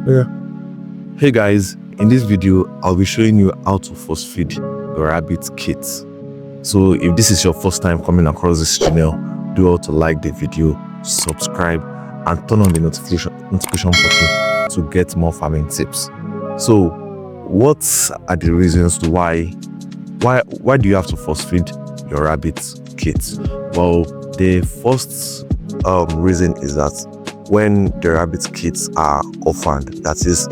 Yeah. Hey guys, in this video, I'll be showing you how to force feed your rabbit kits. So if this is your first time coming across this channel, do well to like the video, subscribe, and turn on the notification button to get more farming tips. So what are the reasons to why do you have to force feed your rabbit kits? Well, the first reason is that when the rabbit kids are orphaned, that is,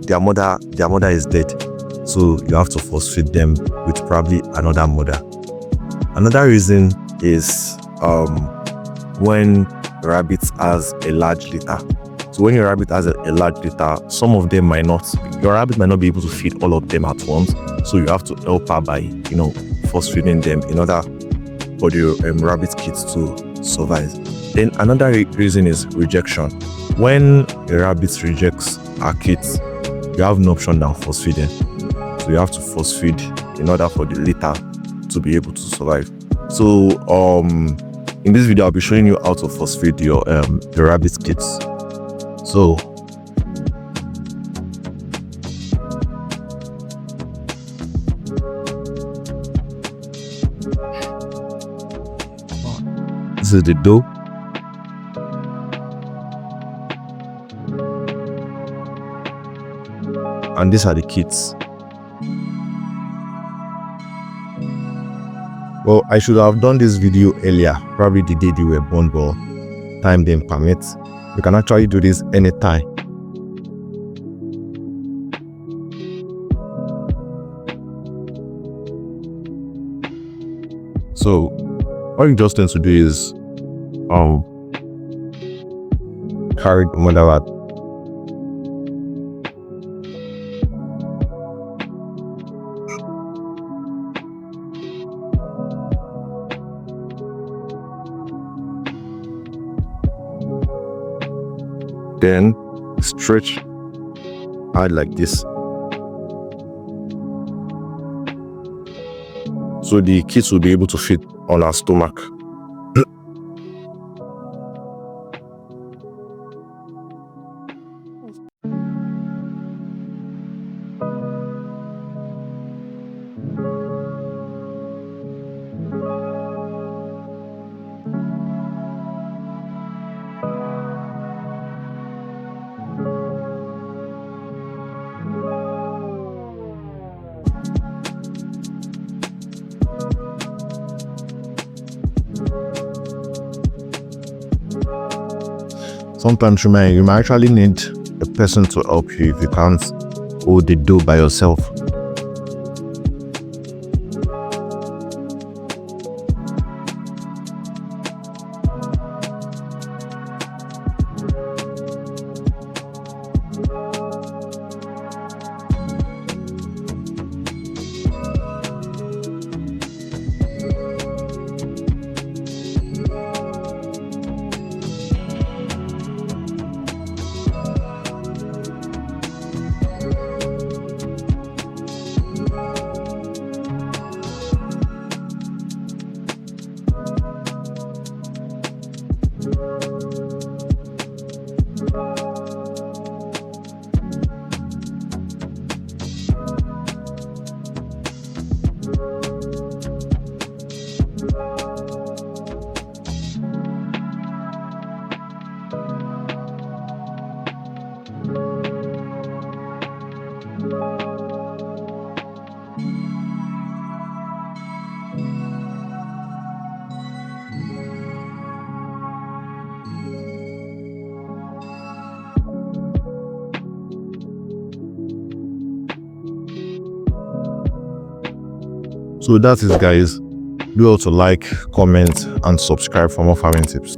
their mother is dead, so you have to force feed them with probably another mother. Another reason is when the rabbit has a large litter. So when your rabbit has a large litter, your rabbit might not be able to feed all of them at once, so you have to help her by force feeding them in order for the rabbit kids to survive. Then another reason is rejection. When a rabbit rejects her kids, you have no option than force feeding. So you have to force feed in order for the litter to be able to survive. So in this video, I'll be showing you how to force feed your rabbit kids. So this is the dough. And these are the kits. Well, I should have done this video earlier, probably the day they were born, but time didn't permit. You can actually do this anytime. So what you just need to do is carry the mother rat. Then stretch out like this, so the kids will be able to fit on our stomach. Sometimes you might actually need a person to help you if you can't hold the dough by yourself. So that is, guys. Do also like, comment, and subscribe for more farming tips.